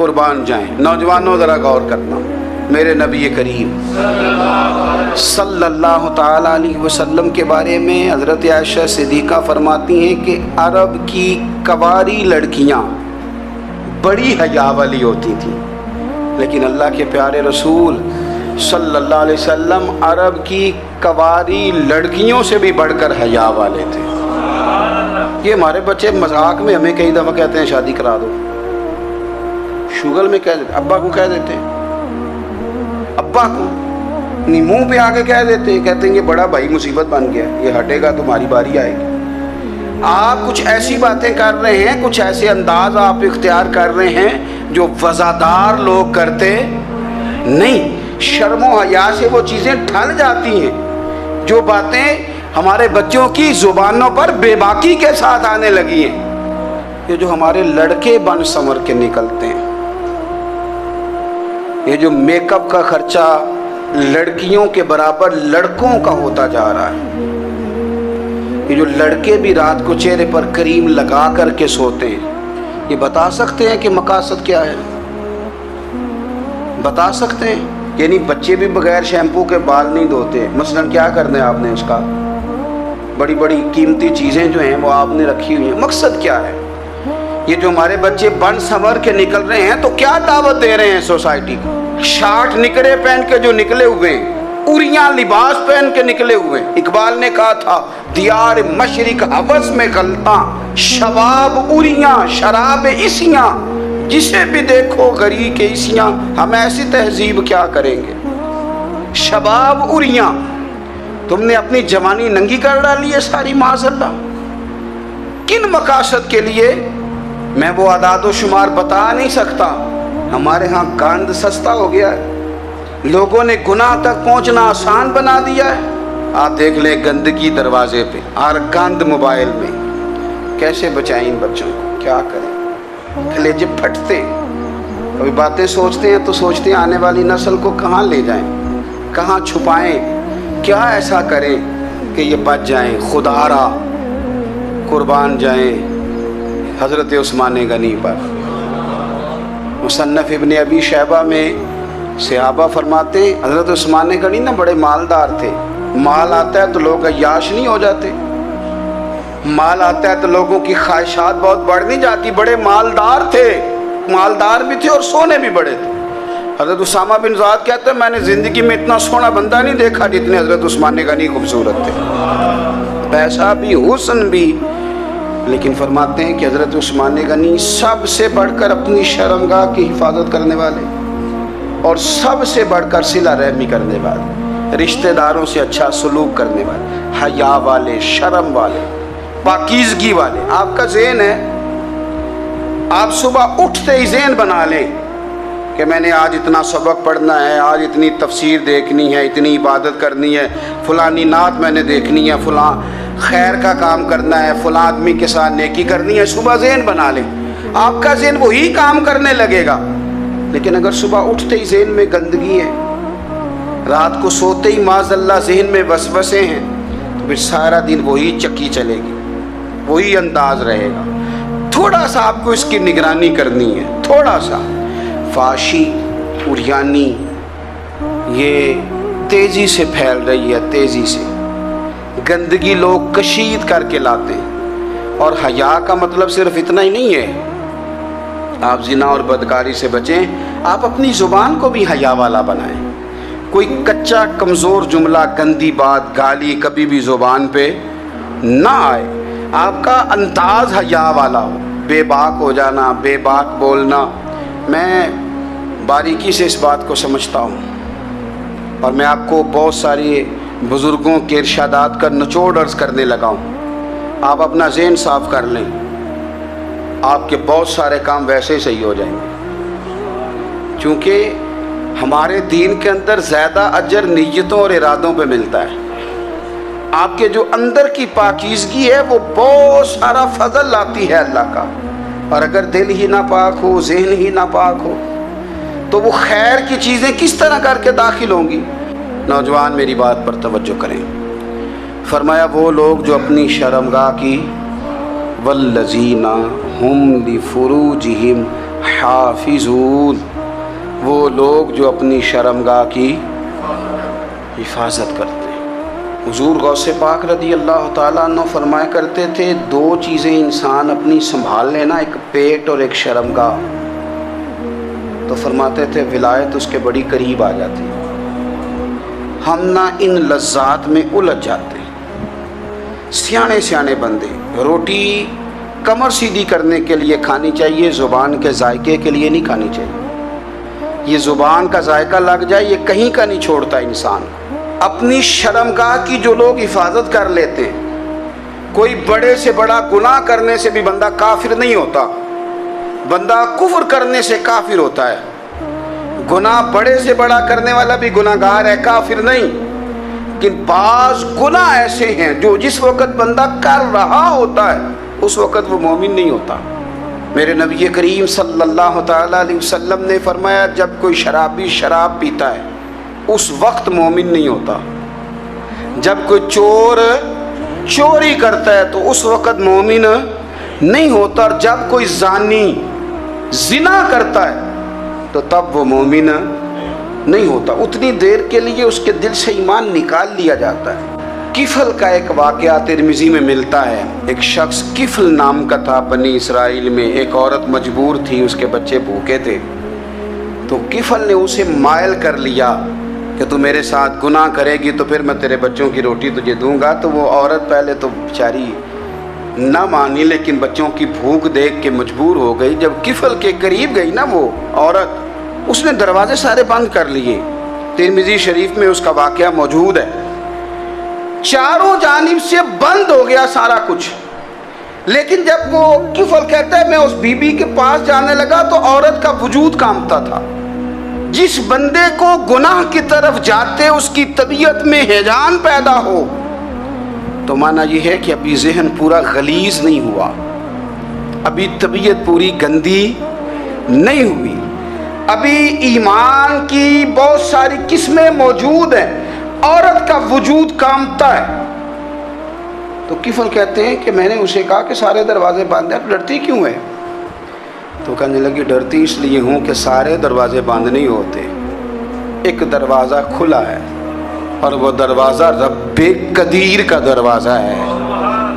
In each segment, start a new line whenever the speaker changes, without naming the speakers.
قربان جائیں۔ نوجوانوں ذرا غور کرنا، میرے نبی کریم صلی اللہ تعالیٰ علیہ وسلم کے بارے میں حضرت عائشہ صدیقہ فرماتی ہیں کہ عرب کی کواری لڑکیاں بڑی حیا والی ہوتی تھیں، لیکن اللہ کے پیارے رسول صلی اللہ علیہ وسلم عرب کی کواری لڑکیوں سے بھی بڑھ کر حیا والے تھے۔ یہ ہمارے بچے مذاق میں ہمیں کئی دفعہ کہتے ہیں شادی کرا دو، شوگل میں کہہ دیتے، ابا کو کہہ دیتے ہیں، ابا کو نہیں منہ پہ آگے کہہ دیتے ہیں، کہتے ہیں یہ بڑا بھائی مصیبت بن گیا، یہ ہٹے گا تمہاری باری آئے گی۔ آپ کچھ ایسی باتیں کر رہے ہیں، کچھ ایسے انداز آپ اختیار کر رہے ہیں جو وزادار لوگ کرتے نہیں۔ شرم و حیا سے وہ چیزیں ڈھل جاتی ہیں جو باتیں ہمارے بچوں کی زبانوں پر بے باکی کے ساتھ آنے لگی ہیں۔ یہ جو ہمارے لڑکے بن سنور کے نکلتے ہیں، یہ جو میک اپ کا خرچہ لڑکیوں کے برابر لڑکوں کا ہوتا جا رہا ہے، یہ جو لڑکے بھی رات کو چہرے پر کریم لگا کر کے سوتے ہیں، یہ بتا سکتے ہیں کہ مقاصد کیا ہے؟ بتا سکتے ہیں؟ یعنی بچے بھی بغیر شیمپو کے بال نہیں دھوتے، مثلا کیا کرنا ہے آپ نے اس کا؟ بڑی بڑی قیمتی چیزیں جو ہیں وہ آپ نے رکھی ہوئی ہیں، مقصد کیا ہے؟ یہ جو ہمارے بچے بن سنور کے نکل رہے ہیں تو کیا دعوت دے رہے ہیں سوسائٹی کو؟ شارٹ نکڑے پہن کے جو نکلے ہوئے ہیں، اوریاں لباس پہن کے نکلے ہوئے ہیں۔ اقبال نے کہا تھا دیار مشرق حوث میں غلطاں، شباب اوریاں شراب عیسیاں، جسے بھی دیکھو غری کے عیسیاں، ہم ایسی تہذیب کیا کریں گے؟ شباب اوریاں، تم نے اپنی جوانی ننگی کر ڈالی ہے ساری معاذ اللہ۔ کن مقاصد کے لیے؟ میں وہ اعداد و شمار بتا نہیں سکتا۔ ہمارے ہاں گند سستا ہو گیا ہے، لوگوں نے گناہ تک پہنچنا آسان بنا دیا ہے۔ آپ دیکھ لیں گندگی دروازے پہ اور گند موبائل میں، کیسے بچائیں ان بچوں کو؟ کیا کریں؟ کلیجے پھٹتے، کبھی باتیں سوچتے ہیں تو سوچتے ہیں آنے والی نسل کو کہاں لے جائیں، کہاں چھپائیں، کیا ایسا کریں کہ یہ بچ جائیں، خدا را قربان جائیں حضرت عثمان غنی پر۔ مصنف ابن ابی شیبہ میں صحابہ فرماتے ہیں حضرت عثمان غنی نا بڑے مالدار تھے۔ مال آتا ہے تو لوگ عیاش نہیں ہو جاتے، مال آتا ہے تو لوگوں کی خواہشات بہت بڑھ نہیں جاتی۔ بڑے مالدار تھے، مالدار بھی تھے اور سونے بھی بڑے تھے۔ حضرت اسامہ بن زید کہتے ہیں میں نے زندگی میں اتنا سونا بندہ نہیں دیکھا جتنے حضرت عثمان غنی خوبصورت تھے، پیسہ بھی حسن بھی، لیکن فرماتے ہیں کہ حضرت عثمان غنی سب سے بڑھ کر اپنی شرمگاہ کی حفاظت کرنے والے اور سب سے بڑھ کر صلہ رحمی کرنے والے، رشتہ داروں سے اچھا سلوک کرنے والے، حیا والے، شرم والے، پاکیزگی والے۔ آپ کا ذہن ہے، آپ صبح اٹھتے ہی ذہن بنا لیں کہ میں نے آج اتنا سبق پڑھنا ہے، آج اتنی تفسیر دیکھنی ہے، اتنی عبادت کرنی ہے، فلانی نعت میں نے دیکھنی ہے، فلاں خیر کا کام کرنا ہے، فلاں آدمی کے ساتھ نیکی کرنی ہے۔ صبح ذہن بنا لیں، آپ کا ذہن وہی کام کرنے لگے گا۔ لیکن اگر صبح اٹھتے ہی ذہن میں گندگی ہے، رات کو سوتے ہی معاذ اللہ ذہن میں وسوسے ہیں، تو پھر سارا دن وہی چکی چلے گی، وہی انداز رہے گا۔ تھوڑا سا آپ کو اس کی نگرانی کرنی ہے، تھوڑا سا۔ فحاشی، عریانی یہ تیزی سے پھیل رہی ہے، تیزی سے گندگی لوگ کشید کر کے لاتے ہیں۔ اور حیا کا مطلب صرف اتنا ہی نہیں ہے آپ زنا اور بدکاری سے بچیں، آپ اپنی زبان کو بھی حیا والا بنائیں۔ کوئی کچا کمزور جملہ، گندی بات، گالی کبھی بھی زبان پہ نہ آئے، آپ کا انداز حیا والا ہو۔ بے باک ہو جانا، بے باک بولنا، میں باریکی سے اس بات کو سمجھتا ہوں اور میں آپ کو بہت ساری بزرگوں کے ارشادات کا نچوڑ عرض کرنے لگا ہوں۔ آپ اپنا ذہن صاف کر لیں، آپ کے بہت سارے کام ویسے ہی صحیح ہو جائیں گے، چونکہ ہمارے دین کے اندر زیادہ اجر نیتوں اور ارادوں پہ ملتا ہے۔ آپ کے جو اندر کی پاکیزگی ہے وہ بہت سارا فضل لاتی ہے اللہ کا، اور اگر دل ہی ناپاک ہو، ذہن ہی ناپاک ہو، تو وہ خیر کی چیزیں کس طرح کر کے داخل ہوں گی؟ نوجوان میری بات پر توجہ کریں۔ فرمایا وہ لوگ جو اپنی شرمگاہ کی والذین ہم لفروجہم حافظون، وہ لوگ جو اپنی شرمگاہ کی حفاظت کرتے ہیں۔ حضور غوث پاک رضی اللہ تعالیٰ عنہ فرمایا کرتے تھے، دو چیزیں انسان اپنی سنبھال لینا، ایک پیٹ اور ایک شرمگاہ، تو فرماتے تھے ولایت اس کے بڑی قریب آ جاتی ہے۔ ہم نہ ان لذات میں الجھ جاتے ہیں۔ سیانے سیانے بندے، روٹی کمر سیدھی کرنے کے لیے کھانی چاہیے، زبان کے ذائقے کے لیے نہیں کھانی چاہیے۔ یہ زبان کا ذائقہ لگ جائے یہ کہیں کا نہیں چھوڑتا انسان۔ اپنی شرمگاہ کی جو لوگ حفاظت کر لیتے ہیں، کوئی بڑے سے بڑا گناہ کرنے سے بھی بندہ کافر نہیں ہوتا، بندہ کفر کرنے سے کافر ہوتا ہے۔ گناہ بڑے سے بڑا کرنے والا بھی گناہ گار ہے، کافر نہیں۔ لیکن بعض گناہ ایسے ہیں جو جس وقت بندہ کر رہا ہوتا ہے اس وقت وہ مومن نہیں ہوتا۔ میرے نبی کریم صلی اللہ تعالیٰ علیہ وسلم نے فرمایا، جب کوئی شرابی شراب پیتا ہے اس وقت مومن نہیں ہوتا، جب کوئی چور چوری کرتا ہے تو اس وقت مومن نہیں ہوتا، اور جب کوئی زانی زنا کرتا ہے تو تب وہ مومن نہیں ہوتا۔ اتنی دیر کے لیے اس کے دل سے ایمان نکال لیا جاتا ہے۔ کفل کا ایک واقعہ ترمذی میں ملتا ہے۔ ایک شخص کفل نام کا تھا بنی اسرائیل میں، ایک عورت مجبور تھی، اس کے بچے بھوکے تھے، تو کفل نے اسے مائل کر لیا کہ تو میرے ساتھ گناہ کرے گی تو پھر میں تیرے بچوں کی روٹی تجھے دوں گا۔ تو وہ عورت پہلے تو بیچاری نہ مانی، لیکن بچوں کی بھوک دیکھ کے مجبور ہو گئی۔ جب کفل کے قریب گئی نا وہ عورت، اس نے دروازے سارے بند کر لیے۔ ترمذی شریف میں اس کا واقعہ موجود ہے۔ چاروں جانب سے بند ہو گیا سارا کچھ، لیکن جب وہ کفل کہتا ہے میں اس بی بی کے پاس جانے لگا تو عورت کا وجود کانپتا تھا۔ جس بندے کو گناہ کی طرف جاتے اس کی طبیعت میں ہیجان پیدا ہو تو مانا یہ ہے کہ ابھی ذہن پورا غلیظ نہیں ہوا، ابھی طبیعت پوری گندی نہیں ہوئی، ابھی ایمان کی بہت ساری قسمیں موجود ہیں، عورت کا وجود کانپتا ہے۔ تو کفل کہتے ہیں کہ میں نے اسے کہا کہ سارے دروازے بند ہیں، ڈرتی کیوں ہے؟ تو کہنے لگی ڈرتی اس لیے ہوں کہ سارے دروازے بند نہیں ہوتے، ایک دروازہ کھلا ہے اور وہ دروازہ رب قدیر کا دروازہ ہے،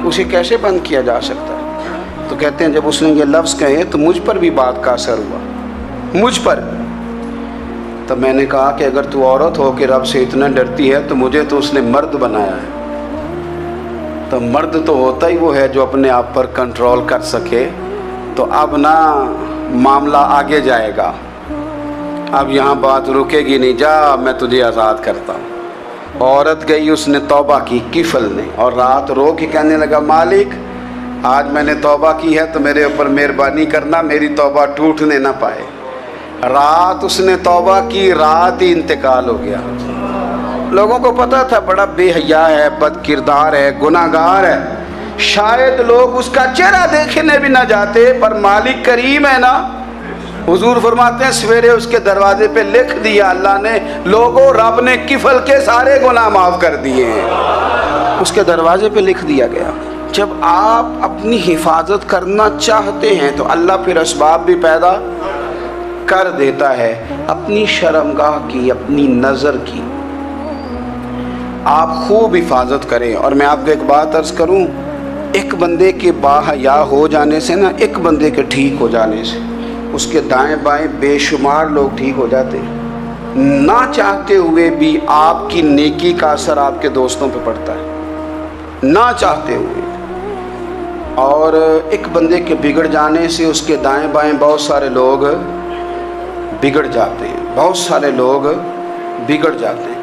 اسے کیسے بند کیا جا سکتا ہے؟ تو کہتے ہیں جب اس نے یہ لفظ کہے تو مجھ پر بھی بات کا اثر ہوا، مجھ پر۔ تو میں نے کہا کہ اگر تو عورت ہو کے رب سے اتنا ڈرتی ہے تو مجھے تو اس نے مرد بنایا ہے، تو مرد تو ہوتا ہی وہ ہے جو اپنے آپ پر کنٹرول کر سکے۔ تو اب نہ معاملہ آگے جائے گا، اب یہاں بات رکے گی نہیں، جا میں تجھے آزاد کرتا ہوں۔ عورت گئی، اس نے توبہ کی کفل نے، اور رات رو کے کہنے لگا مالک آج میں نے توبہ کی ہے تو میرے اوپر مہربانی کرنا، میری توبہ ٹوٹنے نہ پائے۔ رات اس نے توبہ کی، رات ہی انتقال ہو گیا۔ لوگوں کو پتا تھا بڑا بے حیا ہے، بد کردار ہے، گناہ گار ہے، شاید لوگ اس کا چہرہ دیکھنے بھی نہ جاتے، پر مالک کریم ہے نا۔ حضور فرماتے ہیں سویرے اس کے دروازے پہ لکھ دیا اللہ نے، لوگوں رب نے کفل کے سارے گناہ معاف کر دیے ہیں، اس کے دروازے پہ لکھ دیا گیا۔ جب آپ اپنی حفاظت کرنا چاہتے ہیں تو اللہ پھر اسباب بھی پیدا کر دیتا ہے۔ اپنی شرمگاہ کی، اپنی نظر کی آپ خوب حفاظت کریں۔ اور میں آپ کو ایک بات عرض کروں، ایک بندے کے باحیا ہو جانے سے نا، ایک بندے کے ٹھیک ہو جانے سے اس کے دائیں بائیں بے شمار لوگ ٹھیک ہو جاتے ہیں۔ نہ چاہتے ہوئے بھی آپ کی نیکی کا اثر آپ کے دوستوں پہ پڑتا ہے، نہ چاہتے ہوئے۔ اور ایک بندے کے بگڑ جانے سے اس کے دائیں بائیں بہت سارے لوگ بگڑ جاتے ہیں، بہت سارے لوگ بگڑ جاتے ہیں۔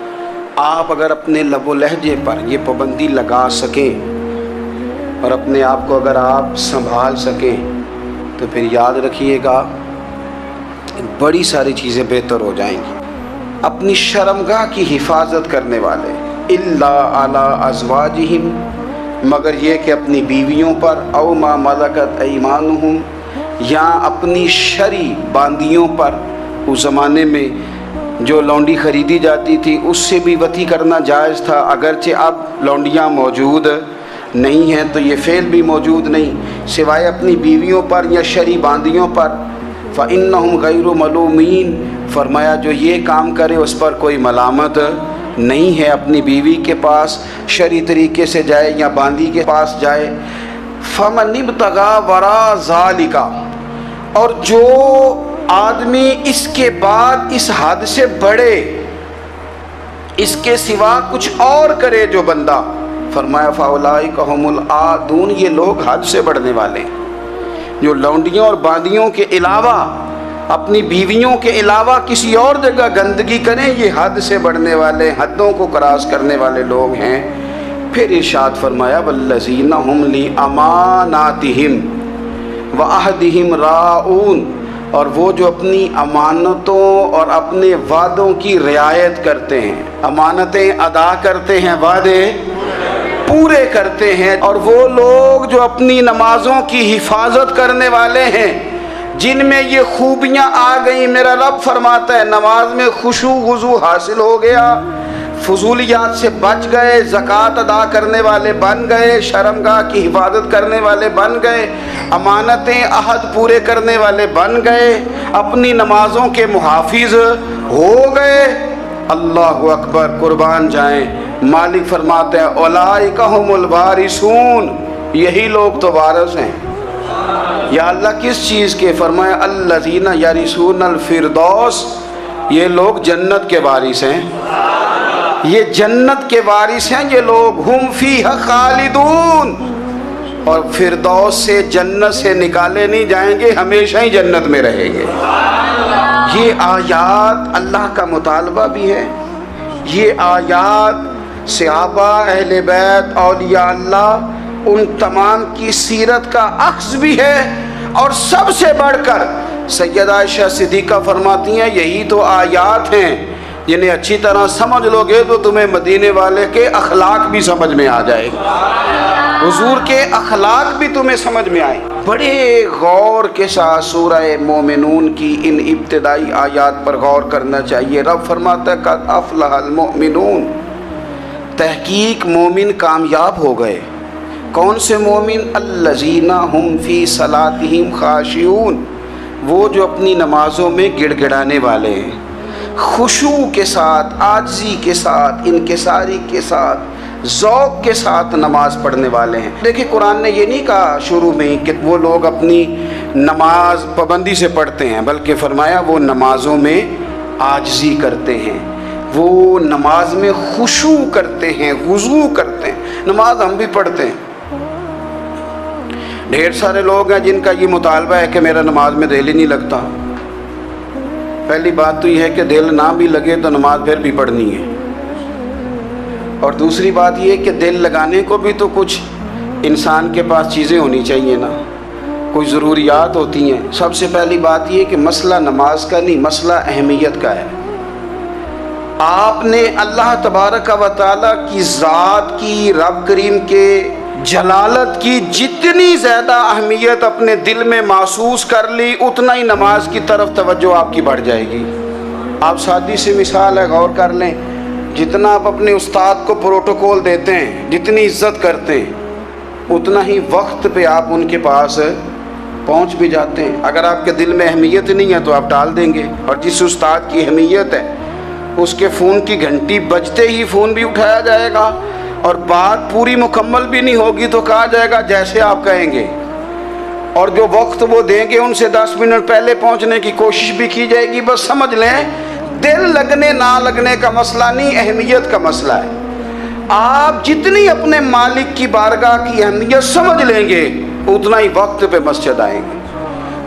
آپ اگر اپنے لب و لہجے پر یہ پابندی لگا سکیں اور اپنے آپ کو اگر آپ سنبھال سکیں تو پھر یاد رکھیے گا بڑی ساری چیزیں بہتر ہو جائیں گی۔ اپنی شرمگاہ کی حفاظت کرنے والے الا علی ازواجہم، مگر یہ کہ اپنی بیویوں پر، او ما ملکت ایمانہم، یا اپنی شرعی باندیوں پر۔ اس زمانے میں جو لونڈی خریدی جاتی تھی اس سے بھی وطی کرنا جائز تھا، اگرچہ اب لونڈیاں موجود نہیں ہیں تو یہ فعل بھی موجود نہیں، سوائے اپنی بیویوں پر یا شرعی باندیوں پر۔ فإنہم غیر ملومین، فرمایا جو یہ کام کرے اس پر کوئی ملامت نہیں ہے، اپنی بیوی کے پاس شرعی طریقے سے جائے یا باندی کے پاس جائے۔ فمن ابتغى وراء ذلك، اور جو آدمی اس کے بعد اس حد سے بڑھے، اس کے سوا کچھ اور کرے جو بندہ، فرمایا فاولئک هم العادون، یہ لوگ حد سے بڑھنے والے ہیں۔ جو لونڈیوں اور باندیوں کے علاوہ، اپنی بیویوں کے علاوہ کسی اور جگہ گندگی کریں، یہ حد سے بڑھنے والے، حدوں کو کراس کرنے والے لوگ ہیں۔ پھر ارشاد فرمایا والذین هم لاماناتہم وعہدہم راعون، اور وہ جو اپنی امانتوں اور اپنے وعدوں کی رعایت کرتے ہیں، امانتیں ادا کرتے ہیں، وعدے پورے کرتے ہیں، اور وہ لوگ جو اپنی نمازوں کی حفاظت کرنے والے ہیں، جن میں یہ خوبیاں آ گئیں۔ میرا رب فرماتا ہے نماز میں خشوع وضو حاصل ہو گیا، فضولیات سے بچ گئے، زکوٰۃ ادا کرنے والے بن گئے، شرمگاہ کی حفاظت کرنے والے بن گئے، امانتیں عہد پورے کرنے والے بن گئے، اپنی نمازوں کے محافظ ہو گئے۔ اللہ اکبر، قربان جائیں۔ مالک فرماتے ہیں اولئک ھم الوارثون، یہی لوگ تو وارث ہیں۔ یا اللہ کس چیز کے؟ فرمایا الذین یرثون الفردوس، یہ لوگ جنت کے وارث ہیں، یہ جنت کے وارث ہیں یہ لوگ۔ ہم فیہا خالدون، اور فردوس سے، جنت سے نکالے نہیں جائیں گے، ہمیشہ ہی جنت میں رہیں گے۔ یہ آیات اللہ کا مطالبہ بھی ہے، یہ آیات صحابہ، اہل بیت، اولیاء اللہ، ان تمام کی سیرت کا اخذ بھی ہے، اور سب سے بڑھ کر سیدہ عائشہ صدیقہ فرماتی ہیں یہی تو آیات ہیں جنہیں اچھی طرح سمجھ لو گے تو تمہیں مدینے والے کے اخلاق بھی سمجھ میں آ جائے گا، حضور کے اخلاق بھی تمہیں سمجھ میں آئے۔ بڑے غور کے ساتھ سورہ مومنون کی ان ابتدائی آیات پر غور کرنا چاہیے۔ رب فرماتا ہے قد افلح المؤمنون، تحقیق مومن کامیاب ہو گئے۔ کون سے مومن؟ الذین ہم فی صلاتہم خاشعون، وہ جو اپنی نمازوں میں گڑ گڑانے والے ہیں، خشوع کے ساتھ، عاجزی کے ساتھ، انکساری کے ساتھ، ذوق کے ساتھ نماز پڑھنے والے ہیں۔ دیکھیں قرآن نے یہ نہیں کہا شروع میں کہ وہ لوگ اپنی نماز پابندی سے پڑھتے ہیں، بلکہ فرمایا وہ نمازوں میں عاجزی کرتے ہیں، وہ نماز میں خشوع کرتے ہیں، خضوع کرتے ہیں۔ نماز ہم بھی پڑھتے ہیں، ڈھیر سارے لوگ ہیں جن کا یہ مطالبہ ہے کہ میرا نماز میں دل ہی نہیں لگتا۔ پہلی بات تو یہ ہے کہ دل نہ بھی لگے تو نماز پھر بھی پڑھنی ہے، اور دوسری بات یہ ہے کہ دل لگانے کو بھی تو کچھ انسان کے پاس چیزیں ہونی چاہیے نا، کوئی ضروریات ہوتی ہیں۔ سب سے پہلی بات یہ کہ مسئلہ نماز کا نہیں، مسئلہ اہمیت کا ہے۔ آپ نے اللہ تبارک و تعالیٰ کی ذات کی، رب کریم کے جلالت کی جتنی زیادہ اہمیت اپنے دل میں محسوس کر لی، اتنا ہی نماز کی طرف توجہ آپ کی بڑھ جائے گی۔ آپ سادی سی مثال ہے، غور کر لیں، جتنا آپ اپنے استاد کو پروٹوکول دیتے ہیں، جتنی عزت کرتے ہیں، اتنا ہی وقت پہ آپ ان کے پاس پہنچ بھی جاتے ہیں۔ اگر آپ کے دل میں اہمیت نہیں ہے تو آپ ٹال دیں گے، اور جس استاد کی اہمیت ہے اس کے فون کی گھنٹی بجتے ہی فون بھی اٹھایا جائے گا، اور بات پوری مکمل بھی نہیں ہوگی تو کہا جائے گا جیسے آپ کہیں گے، اور جو وقت وہ دیں گے ان سے 10 منٹ پہلے پہنچنے کی کوشش بھی کی جائے گی۔ بس سمجھ لیں دل لگنے نہ لگنے کا مسئلہ نہیں، اہمیت کا مسئلہ ہے۔ آپ جتنی اپنے مالک کی بارگاہ کی اہمیت سمجھ لیں گے، اتنا ہی وقت پہ مسجد آئیں گے،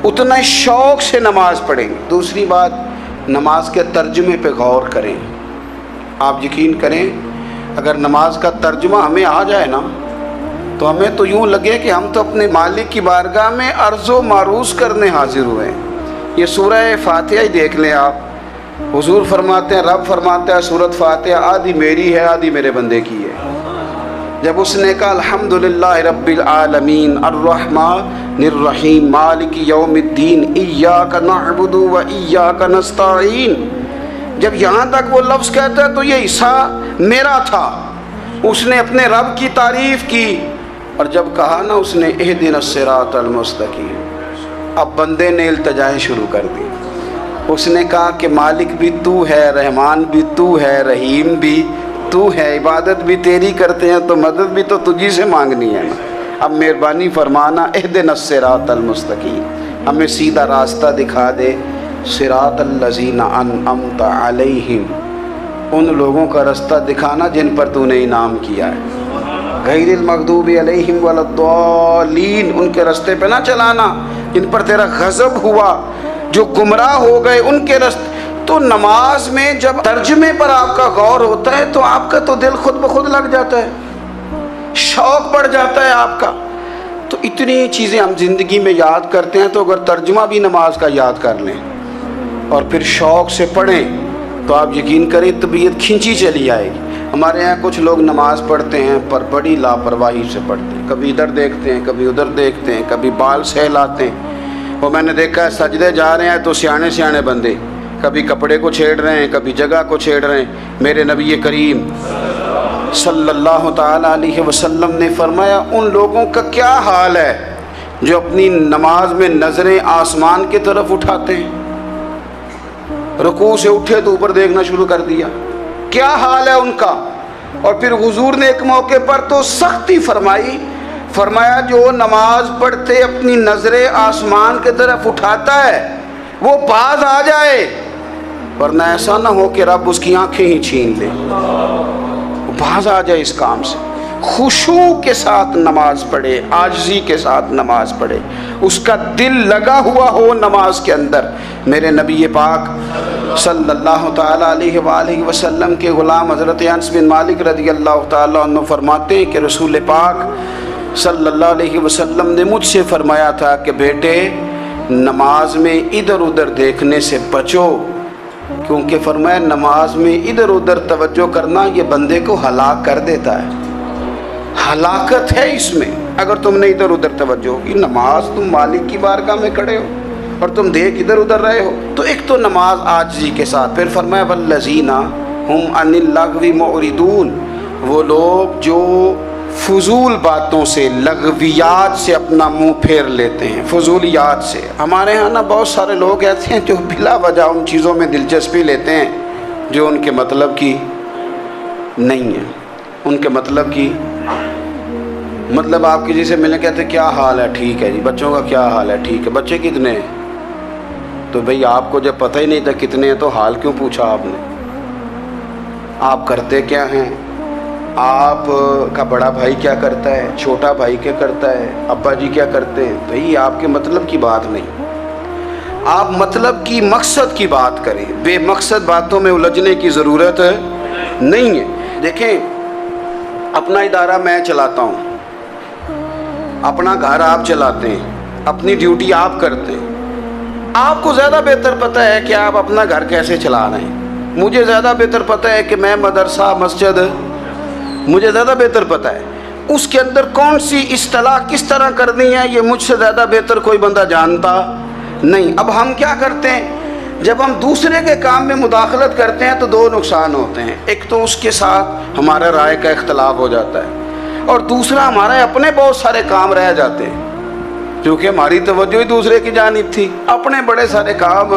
اتنا ہی شوق سے نماز پڑھیں گے۔ دوسری بات، نماز کے ترجمے پہ غور کریں۔ آپ یقین کریں اگر نماز کا ترجمہ ہمیں آ جائے نا تو ہمیں تو یوں لگے کہ ہم تو اپنے مالک کی بارگاہ میں عرض و معروض کرنے حاضر ہوئے ہیں۔ یہ سورہ فاتحہ ہی دیکھ لیں آپ، حضور فرماتے ہیں، رب فرماتا ہے سورۃ فاتحہ آدھی میری ہے آدھی میرے بندے کی ہے۔ جب اس نے کہا الحمدللہ رب العالمین الرحمن الرحیم مالک یوم الدین ایاک نعبد و ایاک نستعین، جب یہاں تک وہ لفظ کہتا ہے تو یہ حصہ میرا تھا۔ اس نے اپنے رب کی تعریف کی، اور جب کہا نا اس نے اہدنا الصراط المستقیم، اب بندے نے التجائیں شروع کر دی. اس نے کہا کہ مالک بھی تو ہے, رحمان بھی تو ہے, رحیم بھی تو ہے, عبادت بھی تیری کرتے ہیں تو مدد بھی تو تجھی سے مانگنی ہے نا. اب مہربانی فرمانا اہدنا الصراط المستقیم, ہمیں سیدھا راستہ دکھا دے. صراط الذین انعمت علیہم, ان لوگوں کا راستہ دکھانا جن پر تو نے انعام کیا ہے. غیر المغضوب علیہم ولا الضالین, ان کے راستے پہ نہ چلانا جن پر تیرا غضب ہوا, جو گمراہ ہو گئے ان کے راستے. تو نماز میں جب ترجمے پر آپ کا غور ہوتا ہے تو آپ کا تو دل خود بخود لگ جاتا ہے, شوق بڑھ جاتا ہے آپ کا. تو اتنی چیزیں ہم زندگی میں یاد کرتے ہیں, تو اگر ترجمہ بھی نماز کا یاد کر لیں اور پھر شوق سے پڑھیں تو آپ یقین کریں طبیعت کھینچی چلی آئے گی. ہمارے یہاں کچھ لوگ نماز پڑھتے ہیں پر بڑی لاپرواہی سے پڑھتے ہیں, کبھی ادھر دیکھتے ہیں کبھی ادھر دیکھتے ہیں, کبھی بال سہلاتے ہیں. وہ میں نے دیکھا ہے سجدے جا رہے ہیں تو سیانے سیانے بندے کبھی کپڑے کو چھیڑ رہے ہیں, کبھی جگہ کو چھیڑ رہے ہیں. میرے نبی کریم صلی اللہ تعالیٰ علیہ وسلم نے فرمایا ان لوگوں کا کیا حال ہے جو اپنی نماز میں نظریں آسمان کی طرف اٹھاتے ہیں, رکوع سے اٹھے تو اوپر دیکھنا شروع کر دیا, کیا حال ہے ان کا. اور پھر حضور نے ایک موقع پر تو سختی فرمائی, فرمایا جو نماز پڑھتے اپنی نظریں آسمان کی طرف اٹھاتا ہے وہ باز آ جائے, ورنہ ایسا نہ ہو کہ رب اس کی آنکھیں ہی چھین لے. وہ باز آ جائے اس کام سے. خشوع کے ساتھ نماز پڑھے, عاجزی کے ساتھ نماز پڑھے, اس کا دل لگا ہوا ہو نماز کے اندر. میرے نبی پاک صلی اللہ تعالیٰ علیہ وآلہ وسلم کے غلام حضرت انس بن مالک رضی اللہ تعالیٰ عنہ فرماتے ہیں کہ رسول پاک صلی اللہ علیہ وسلم نے مجھ سے فرمایا تھا کہ بیٹے نماز میں ادھر ادھر دیکھنے سے بچو, کیونکہ فرمایا نماز میں ادھر ادھر توجہ کرنا یہ بندے کو ہلاک کر دیتا ہے. ہلاکت ہے اس میں اگر تم نے ادھر ادھر توجہ ہوگی. نماز تم مالک کی بارگاہ میں کھڑے ہو اور تم دیکھ ادھر ادھر رہے ہو. تو ایک تو نماز عاجزی کے ساتھ. پھر فرمایا والذین ہم عن اللغو معرضون, وہ لوگ جو فضول باتوں سے, لغویات سے اپنا منہ پھیر لیتے ہیں, فضولیات سے. ہمارے ہاں نا بہت سارے لوگ ایسے ہیں جو بلا وجہ ان چیزوں میں دلچسپی لیتے ہیں جو ان کے مطلب کی نہیں ہے. ان کے مطلب کی مطلب آپ کسی سے ملنے کہتے ہیں کیا حال ہے, ٹھیک ہے جی. بچوں کا کیا حال ہے, ٹھیک ہے. بچے کتنے ہیں؟ تو بھئی آپ کو جب پتہ ہی نہیں تھا کتنے ہیں تو حال کیوں پوچھا آپ نے؟ آپ کرتے کیا ہیں, آپ کا بڑا بھائی کیا کرتا ہے, چھوٹا بھائی کیا کرتا ہے, ابا جی کیا کرتے ہیں. بھئی آپ کے مطلب کی بات نہیں, آپ مطلب کی مقصد کی بات کریں. بے مقصد باتوں میں الجھنے کی ضرورت نہیں ہے. دیکھیں اپنا ادارہ میں چلاتا ہوں, اپنا گھر آپ چلاتے ہیں, اپنی ڈیوٹی آپ کرتے ہیں. آپ کو زیادہ بہتر پتہ ہے کہ آپ اپنا گھر کیسے چلا رہے ہیں. مجھے زیادہ بہتر پتہ ہے کہ میں مدرسہ مسجد, مجھے زیادہ بہتر پتہ ہے اس کے اندر کون سی اصطلاح کس طرح کرنی ہے. یہ مجھ سے زیادہ بہتر کوئی بندہ جانتا نہیں. اب ہم کیا کرتے ہیں, جب ہم دوسرے کے کام میں مداخلت کرتے ہیں تو دو نقصان ہوتے ہیں. ایک تو اس کے ساتھ ہمارا رائے کا اختلاف ہو جاتا ہے, اور دوسرا ہمارے اپنے بہت سارے کام رہ جاتے ہیں کیونکہ ہماری توجہ ہی دوسرے کی جانب تھی. اپنے بڑے سارے کام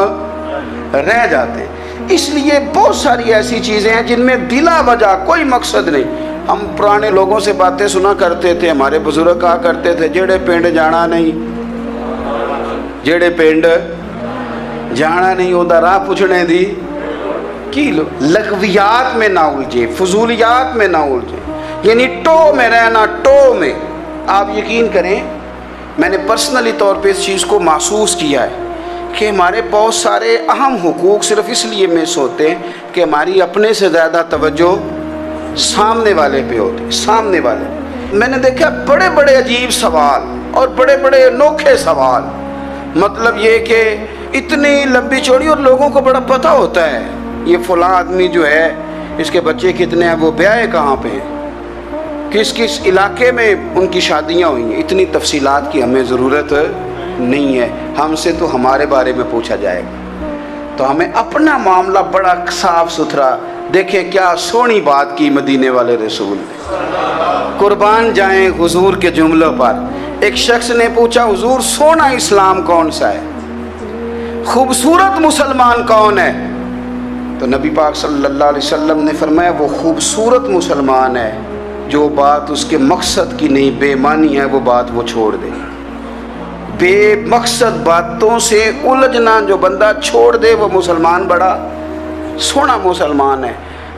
رہ جاتے ہیں. اس لیے بہت ساری ایسی چیزیں ہیں جن میں بلا وجہ کوئی مقصد نہیں. ہم پرانے لوگوں سے باتیں سنا کرتے تھے, ہمارے بزرگ کہا کرتے تھے جڑے پنڈ جانا نہیں, جڑے پنڈ جانا نہیں ہوتا راہ پوچھنے دی کی لو. لغویات میں نہ الجھے, فضولیات میں نہ الجھے, یعنی ٹو میں رہنا, ٹو میں. آپ یقین کریں میں نے پرسنلی طور پہ اس چیز کو محسوس کیا ہے کہ ہمارے بہت سارے اہم حقوق صرف اس لیے مس ہوتے ہیں کہ ہماری اپنے سے زیادہ توجہ سامنے والے پہ ہوتی. سامنے والے میں نے دیکھا بڑے بڑے عجیب سوال اور بڑے بڑے انوکھے سوال, مطلب یہ کہ اتنی لمبی چوڑی, اور لوگوں کو بڑا پتہ ہوتا ہے یہ فلاں آدمی جو ہے اس کے بچے کتنے ہیں, وہ بیاہ کہاں پہ ہیں, کس کس علاقے میں ان کی شادیاں ہوئی ہیں. اتنی تفصیلات کی ہمیں ضرورت نہیں ہے. ہم سے تو ہمارے بارے میں پوچھا جائے گا, تو ہمیں اپنا معاملہ بڑا صاف ستھرا. دیکھیں کیا سونی بات کی مدینے والے رسول نے, قربان جائیں حضور کے جملوں پر. ایک شخص نے پوچھا حضور سونا اسلام کون سا ہے، خوبصورت مسلمان کون ہے؟ تو نبی پاک صلی اللہ علیہ وسلم نے فرمایا وہ خوبصورت مسلمان ہے جو بات اس کے مقصد کی نہیں بے معنی ہے وہ بات وہ چھوڑ دے، بے مقصد باتوں سے الجھنا جو بندہ چھوڑ دے وہ مسلمان بڑا سونا مسلمان ہے۔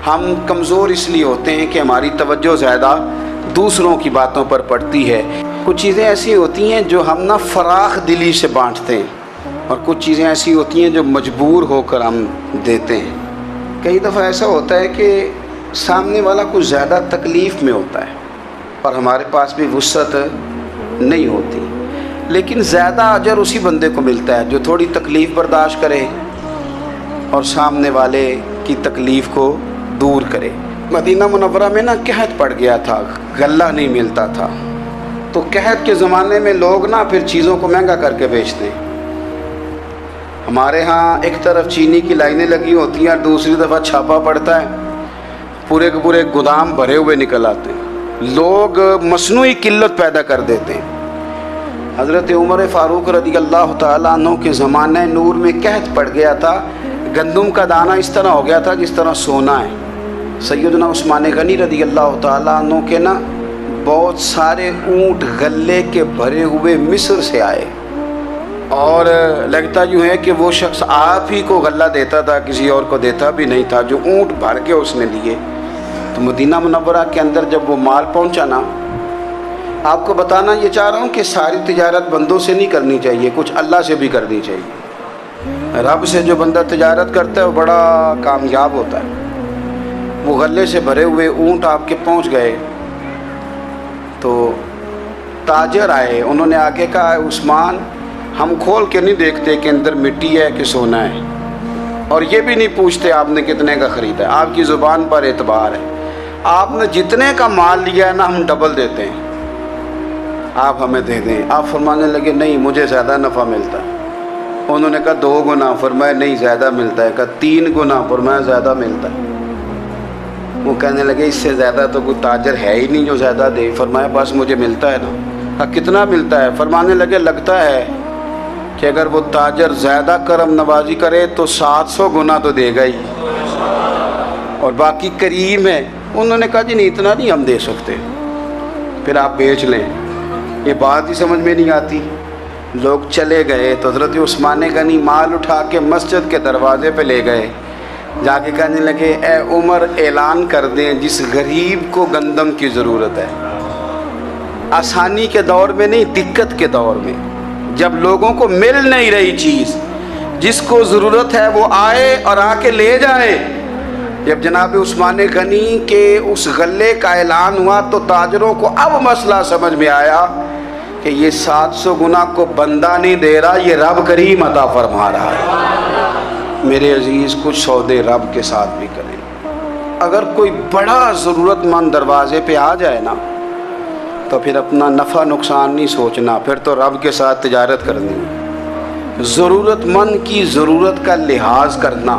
ہم کمزور اس لیے ہوتے ہیں کہ ہماری توجہ زیادہ دوسروں کی باتوں پر پڑتی ہے۔ کچھ چیزیں ایسی ہوتی ہیں جو ہم نہ فراخ دلی سے بانٹتے ہیں، اور کچھ چیزیں ایسی ہوتی ہیں جو مجبور ہو کر ہم دیتے ہیں۔ کئی دفعہ ایسا ہوتا ہے کہ سامنے والا کچھ زیادہ تکلیف میں ہوتا ہے اور ہمارے پاس بھی وسعت نہیں ہوتی، لیکن زیادہ اجر اسی بندے کو ملتا ہے جو تھوڑی تکلیف برداشت کرے اور سامنے والے کی تکلیف کو دور کرے۔ مدینہ منورہ میں نا قحط پڑ گیا تھا، غلہ نہیں ملتا تھا، تو قحط کے زمانے میں لوگ نا پھر چیزوں کو مہنگا کر کے بیچتے ہیں۔ ہمارے ہاں ایک طرف چینی کی لائنیں لگی ہوتی ہیں اور دوسری دفعہ چھاپا پڑتا ہے، پورے کے پورے گودام بھرے ہوئے نکل آتے ہیں، لوگ مصنوعی قلت پیدا کر دیتے ہیں۔ حضرت عمر فاروق رضی اللہ تعالیٰ عنہ کے زمانہ نور میں قحط پڑ گیا تھا، گندم کا دانہ اس طرح ہو گیا تھا جس طرح سونا ہے۔ سیدنا عثمان غنی رضی اللہ تعالیٰ عنہ کے نا بہت سارے اونٹ غلے کے بھرے ہوئے مصر سے آئے، اور لگتا یوں ہے کہ وہ شخص آپ ہی کو غلہ دیتا تھا، کسی اور کو دیتا بھی نہیں تھا، جو اونٹ بھر کے اس نے لیے۔ تو مدینہ منورہ کے اندر جب وہ مال پہنچا نا، آپ کو بتانا یہ چاہ رہا ہوں کہ ساری تجارت بندوں سے نہیں کرنی چاہیے، کچھ اللہ سے بھی کرنی چاہیے۔ رب سے جو بندہ تجارت کرتا ہے وہ بڑا کامیاب ہوتا ہے۔ وہ غلے سے بھرے ہوئے اونٹ آپ کے پہنچ گئے تو تاجر آئے، انہوں نے آگے کہا عثمان ہم کھول کے نہیں دیکھتے کہ اندر مٹی ہے کہ سونا ہے، اور یہ بھی نہیں پوچھتے آپ نے کتنے کا خریدا ہے، آپ کی زبان پر اعتبار ہے، آپ نے جتنے کا مال لیا ہے نا ہم ڈبل دیتے ہیں، آپ ہمیں دے دیں۔ آپ فرمانے لگے نہیں مجھے زیادہ نفع ملتا ہے۔ انہوں نے کہا 2 گنا، فرمایا نہیں زیادہ ملتا ہے، کہا 3 گنا، فرمایا زیادہ ملتا ہے۔ وہ کہنے لگے اس سے زیادہ تو کوئی تاجر ہے ہی نہیں جو زیادہ دے، فرمایا بس مجھے ملتا ہے نا۔ کہا کتنا ملتا ہے؟ فرمانے لگے لگتا ہے کہ اگر وہ تاجر زیادہ کرم نوازی کرے تو 700 گنا تو دے گا ہی، اور باقی کریم ہے۔ انہوں نے کہا جی نہیں اتنا نہیں ہم دے سکتے، پھر آپ بیچ لیں۔ یہ بات ہی سمجھ میں نہیں آتی۔ لوگ چلے گئے تو حضرت عثمان غنی مال اٹھا کے مسجد کے دروازے پہ لے گئے، جا کے کہنے لگے اے عمر اعلان کر دیں جس غریب کو گندم کی ضرورت ہے، آسانی کے دور میں نہیں دقت کے دور میں، جب لوگوں کو مل نہیں رہی چیز، جس کو ضرورت ہے وہ آئے اور آ کے لے جائے۔ جب جناب عثمان غنی کے اس غلے کا اعلان ہوا تو تاجروں کو اب مسئلہ سمجھ میں آیا کہ یہ 700 گنا کو بندہ نہیں دے رہا، یہ رب کریم عطا فرما رہا ہے۔ میرے عزیز کچھ سودے رب کے ساتھ بھی کریں۔ اگر کوئی بڑا ضرورت مند دروازے پہ آ جائے نا تو پھر اپنا نفع نقصان نہیں سوچنا، پھر تو رب کے ساتھ تجارت کرنی ہے۔ ضرورت مند کی ضرورت کا لحاظ کرنا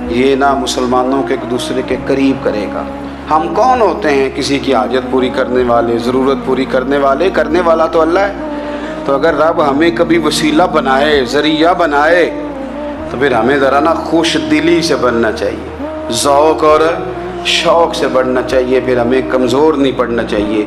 یہ نہ مسلمانوں کے ایک دوسرے کے قریب کرے گا۔ ہم کون ہوتے ہیں کسی کی حاجت پوری کرنے والے، ضرورت پوری کرنے والے؟ کرنے والا تو اللہ ہے۔ تو اگر رب ہمیں کبھی وسیلہ بنائے، ذریعہ بنائے، تو پھر ہمیں ذرا نا خوش دلی سے بننا چاہیے، ذوق اور شوق سے بڑھنا چاہیے، پھر ہمیں کمزور نہیں پڑنا چاہیے۔